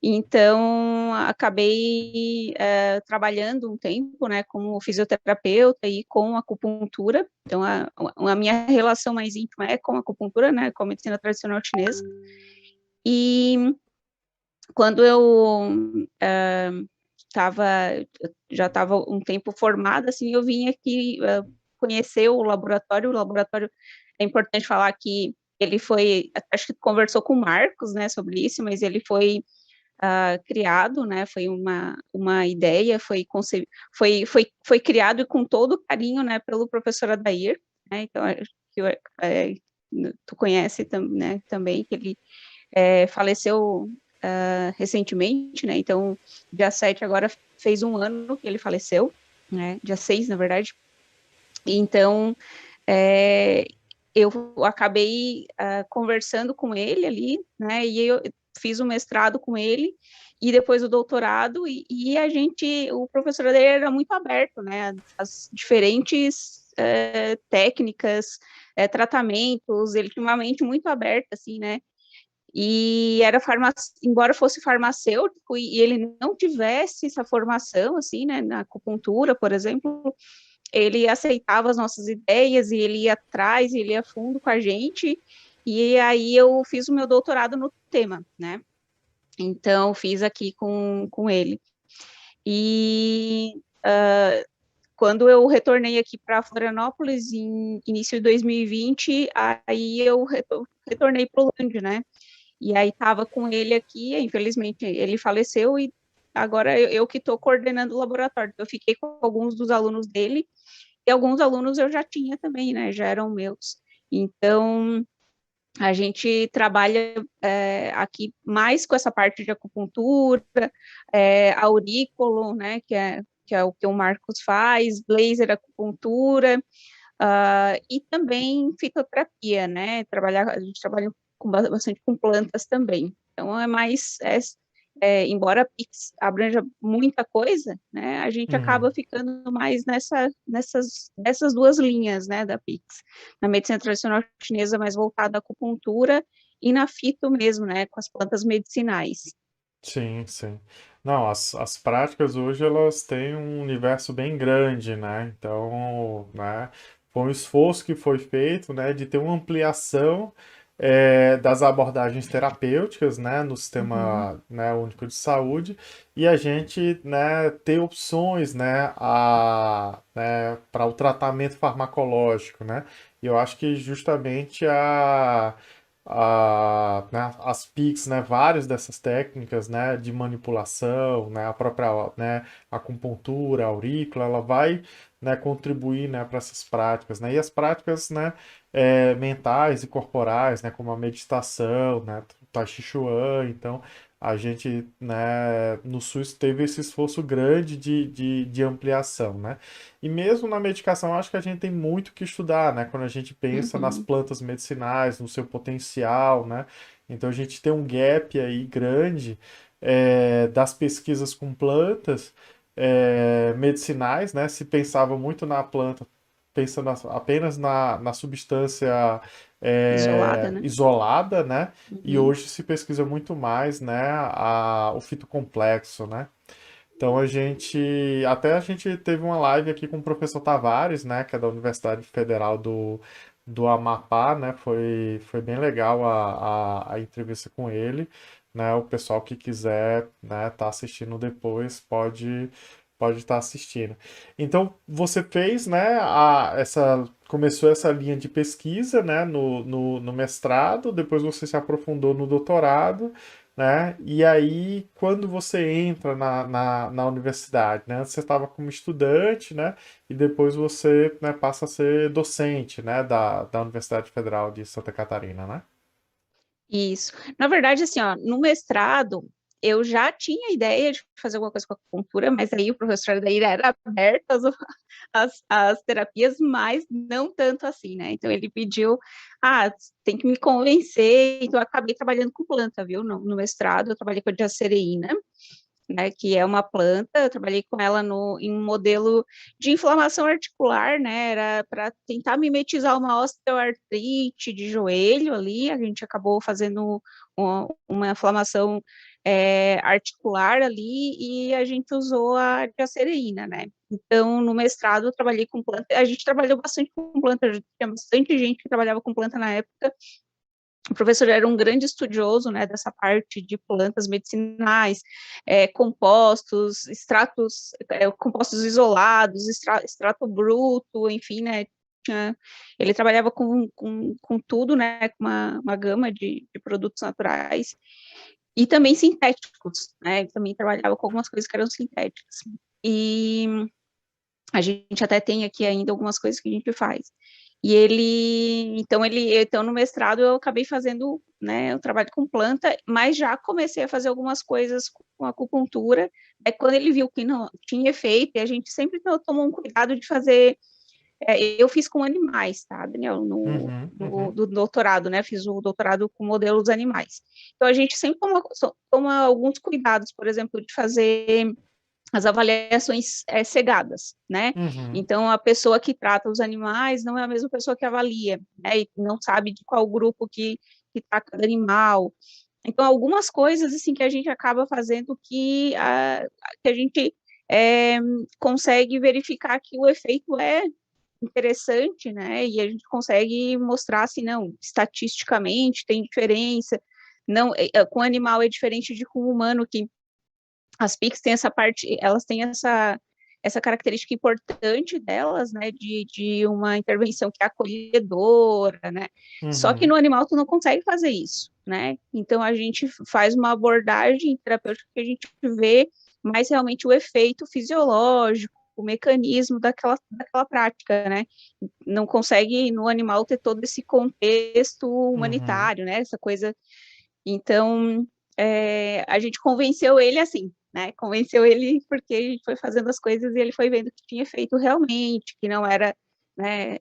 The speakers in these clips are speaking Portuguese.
Então, acabei trabalhando um tempo, né, como fisioterapeuta e com acupuntura. Então, a minha relação mais íntima é com a acupuntura, né, com a medicina tradicional chinesa. E quando eu tava, já estava um tempo formada, assim, eu vim aqui conhecer o laboratório. O laboratório, é importante falar que ele foi, acho que conversou com o Marcos, né, sobre isso, mas ele foi criado, né, foi uma ideia, foi criado e com todo carinho, né, pelo professor Adair, né, então, acho que tu conhece né, também, que ele faleceu recentemente, né, então, dia 7 agora fez um ano que ele faleceu, né, dia 6, na verdade, então, é, eu acabei conversando com ele ali, né, e eu fiz o mestrado com ele, e depois o doutorado, e o professor dele era muito aberto, né, as diferentes técnicas, tratamentos, ele tinha uma mente muito aberta, assim, né, e embora fosse farmacêutico, e ele não tivesse essa formação, assim, né, na acupuntura, por exemplo, ele aceitava as nossas ideias e ele ia atrás, ele ia fundo com a gente, e aí eu fiz o meu doutorado no tema, né? Então, fiz aqui com ele. E quando eu retornei aqui para Florianópolis, em início de 2020, aí eu retornei para o Lândio, né? E aí estava com ele aqui, infelizmente ele faleceu, e agora eu que estou coordenando o laboratório. Eu fiquei com alguns dos alunos dele, e alguns alunos eu já tinha também, né? Já eram meus. Então, a gente trabalha aqui mais com essa parte de acupuntura, aurículo, né? Que é o que o Marcos faz, laser acupuntura, e também fitoterapia, né? A gente trabalha bastante com plantas também. Então, embora a Pix abranja muita coisa, né, a gente acaba Uhum. ficando mais nessas duas linhas, né, da Pix. Na medicina tradicional chinesa, mais voltada à acupuntura, e na fito mesmo, né, com as plantas medicinais. Sim, sim. Não, as práticas hoje elas têm um universo bem grande, né? Então, né, foi um esforço que foi feito, né, de ter uma ampliação das abordagens terapêuticas, né, no Uhum. sistema, né, único de saúde e a gente, né, ter opções, né, para o tratamento farmacológico, né? E eu acho que justamente né, as PICs, né, várias dessas técnicas, né, de manipulação, né, a própria, né, acupuntura, a aurícula, ela vai, né, contribuir, né, para essas práticas, né, e as práticas, né, mentais e corporais, né, como a meditação, né, o Tai Chi Chuan, então a gente, né, no SUS teve esse esforço grande de ampliação, né, e mesmo na medicação, eu acho que a gente tem muito que estudar, né? Quando a gente pensa nas Uhum. plantas medicinais, no seu potencial, né? Então a gente tem um gap aí grande das pesquisas com plantas medicinais, né? Se pensava muito na planta, pensando apenas na substância Isolada, né? isolada, né? E Uhum. hoje se pesquisa muito mais, né? O fitocomplexo, né? Então a gente teve uma live aqui com o professor Tavares, né, que é da Universidade Federal do Amapá, né, foi bem legal a entrevista com ele, né, o pessoal que quiser, né, tá assistindo depois pode estar assistindo. Então você fez, né, começou essa linha de pesquisa, né, no mestrado, depois você se aprofundou no doutorado, né? E aí, quando você entra na universidade, né? Você estava como estudante, né? E depois você, né, passa a ser docente, né? Da Universidade Federal de Santa Catarina, né? Isso. Na verdade, assim, ó, no mestrado, eu já tinha ideia de fazer alguma coisa com a acupuntura, mas aí o professor daí era aberto às terapias, mas não tanto assim, né? Então ele pediu, tem que me convencer, então eu acabei trabalhando com planta, viu? No mestrado, eu trabalhei com a diacereína, né, que é uma planta. Eu trabalhei com ela em um modelo de inflamação articular, né, era para tentar mimetizar uma osteoartrite de joelho ali. A gente acabou fazendo uma inflamação articular ali e a gente usou a diacereína, né? Então, no mestrado, eu trabalhei com planta, a gente trabalhou bastante com planta, tinha bastante gente que trabalhava com planta na época. O professor era um grande estudioso, né, dessa parte de plantas medicinais, compostos, extratos, compostos isolados, extrato bruto, enfim, né, ele trabalhava com tudo, né, com uma gama de produtos naturais, e também sintéticos, né, ele também trabalhava com algumas coisas que eram sintéticas. E a gente até tem aqui ainda algumas coisas que a gente faz. E então no mestrado eu acabei fazendo, né, o trabalho com planta, mas já comecei a fazer algumas coisas com acupuntura. Quando ele viu que não tinha efeito, e a gente sempre tomou um cuidado de fazer. Eu fiz com animais, tá, Daniel, do doutorado, né? Fiz o doutorado com modelos animais. Então a gente sempre toma alguns cuidados, por exemplo, de fazer as avaliações cegadas, né? Uhum. Então, a pessoa que trata os animais não é a mesma pessoa que avalia, né? E não sabe de qual grupo que tá cada animal. Então, algumas coisas, assim, que a gente acaba fazendo que a gente consegue verificar que o efeito é interessante, né? E a gente consegue mostrar, assim, não, estatisticamente tem diferença. Não, com animal é diferente de com o humano, que as PICs têm essa parte, elas têm essa característica importante delas, né, de uma intervenção que é acolhedora, né, só que Uhum. no animal tu não consegue fazer isso, né, então a gente faz uma abordagem terapêutica que a gente vê mais realmente o efeito fisiológico, o mecanismo daquela prática, né, não consegue no animal ter todo esse contexto Uhum. humanitário, né, essa coisa, então a gente convenceu ele assim, né? Convenceu ele porque a gente foi fazendo as coisas e ele foi vendo que tinha efeito realmente, que não era, né,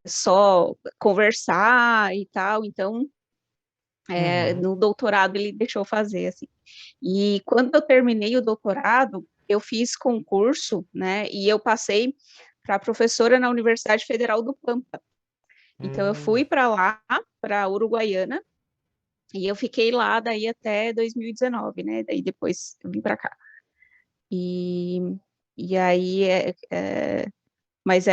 só conversar e tal. Então, Uhum. no doutorado ele deixou fazer assim. E quando eu terminei o doutorado, eu fiz concurso, né? E eu passei para professora na Universidade Federal do Pampa. Então, eu Uhum. fui para lá, para Uruguaiana, e eu fiquei lá daí até 2019, né? Daí depois eu vim para cá. E, e aí, mas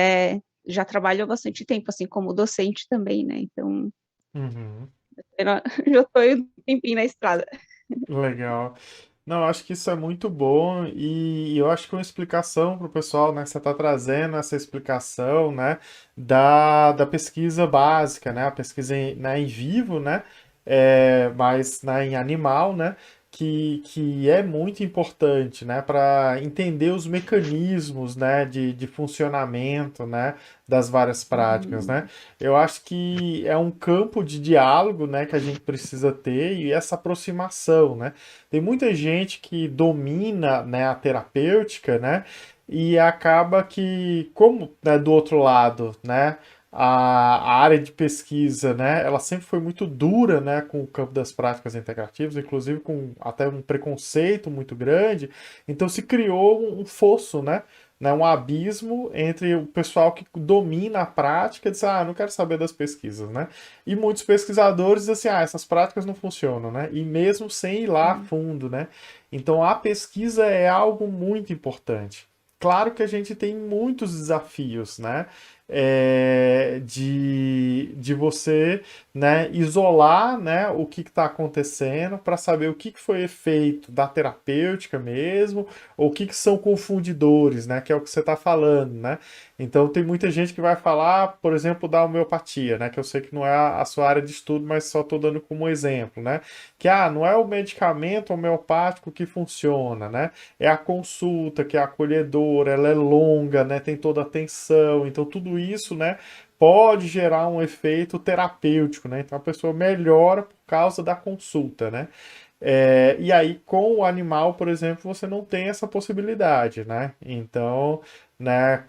já trabalho há bastante tempo, assim, como docente também, né? Então, Uhum. eu já estou um tempinho na estrada. Legal. Não, acho que isso é muito bom e eu acho que uma explicação para o pessoal, né, que você está trazendo essa explicação, né, da pesquisa básica, né, a pesquisa em vivo, né, mas né, em animal, né, que é muito importante, né, para entender os mecanismos, né, de funcionamento, né, das várias práticas, né. Uhum, Eu acho que é um campo de diálogo, né, que a gente precisa ter e essa aproximação, né. Tem muita gente que domina, né, a terapêutica, né, e acaba que, como, né, do outro lado, né, a área de pesquisa, né, ela sempre foi muito dura, né, com o campo das práticas integrativas, inclusive com até um preconceito muito grande, então se criou um fosso, né, um abismo entre o pessoal que domina a prática e diz, ah, não quero saber das pesquisas, né? E muitos pesquisadores dizem assim, ah, essas práticas não funcionam, né? E mesmo sem ir lá a uhum, fundo, né? Então a pesquisa é algo muito importante. Claro que a gente tem muitos desafios, né? De você, né, isolar, né, o que está acontecendo para saber o que foi efeito da terapêutica mesmo, ou o que são confundidores, né, que é o que você está falando, né? Então tem muita gente que vai falar, por exemplo, da homeopatia, né, que eu sei que não é a sua área de estudo, mas só estou dando como exemplo, né? Que não é o medicamento homeopático que funciona, né? É a consulta que é acolhedora, ela é longa, né? Tem toda a atenção, então tudo isso, né? Pode gerar um efeito terapêutico, né? Então a pessoa melhora por causa da consulta, né? E aí, com o animal, por exemplo, você não tem essa possibilidade, né? Então, né,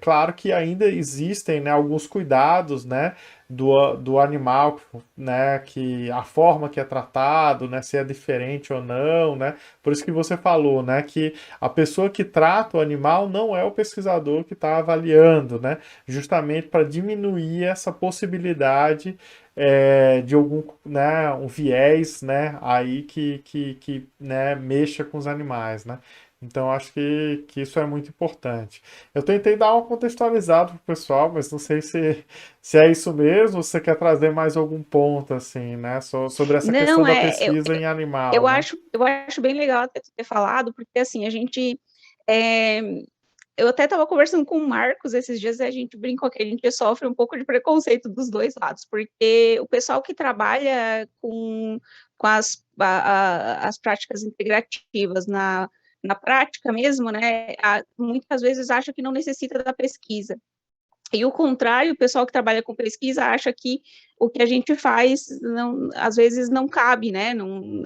claro que ainda existem, né, alguns cuidados, né, do animal, né, que a forma que é tratado, né, se é diferente ou não, né? Por isso que você falou, né, que a pessoa que trata o animal não é o pesquisador que está avaliando, né? Justamente para diminuir essa possibilidade de algum, né, um viés, né, aí que né, mexa com os animais, né? Então, acho que isso é muito importante. Eu tentei dar uma contextualizada pro pessoal, mas não sei se é isso mesmo, ou se você quer trazer mais algum ponto, assim, né, sobre essa questão Não, da pesquisa em animal, né? eu acho bem legal até tu ter falado, porque assim, a gente. é, eu até estava conversando com o Marcos esses dias e a gente brincou que a gente sofre um pouco de preconceito dos dois lados, porque o pessoal que trabalha com as práticas integrativas na prática mesmo, né, muitas vezes acha que não necessita da pesquisa. E o contrário, o pessoal que trabalha com pesquisa acha que o que a gente faz não, às vezes não cabe, né? Não,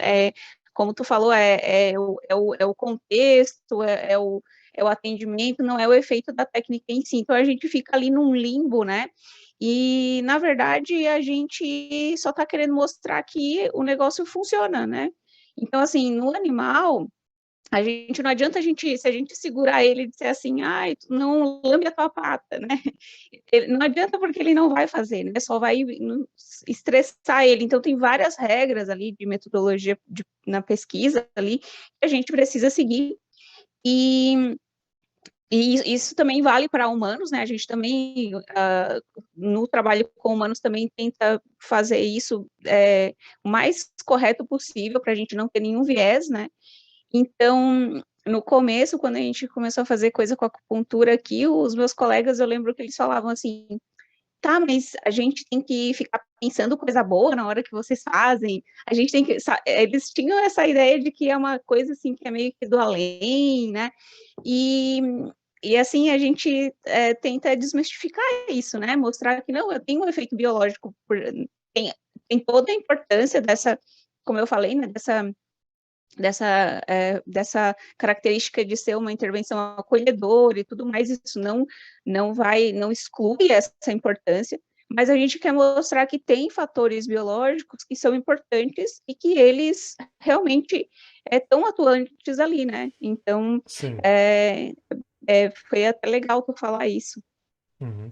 como tu falou, é o contexto, é o atendimento, não é o efeito da técnica em si. Então a gente fica ali num limbo, né? E na verdade a gente só está querendo mostrar que o negócio funciona, né? Então, assim, no animal, a gente não adianta se a gente segurar ele e dizer assim, ai, tu não lambe a tua pata, né? Não adianta porque ele não vai fazer, né? Só vai estressar ele. Então tem várias regras ali de metodologia na pesquisa ali que a gente precisa seguir. E, e isso também vale para humanos, né? A gente também, no trabalho com humanos, também tenta fazer isso o mais correto possível para a gente não ter nenhum viés, né? Então, no começo, quando a gente começou a fazer coisa com acupuntura aqui, os meus colegas, eu lembro que eles falavam assim, tá, mas a gente tem que ficar pensando coisa boa na hora que vocês fazem, a gente tem que, eles tinham essa ideia de que é uma coisa assim, que é meio que do além, né, e, e assim, a gente tenta desmistificar isso, né, mostrar que não, eu tenho um efeito biológico, tem, tem toda a importância dessa, como eu falei, né, dessa característica de ser uma intervenção acolhedora e tudo mais, isso não exclui essa importância, mas a gente quer mostrar que tem fatores biológicos que são importantes e que eles realmente estão atuantes ali, né? Então, Sim. foi até legal tu falar isso. Uhum.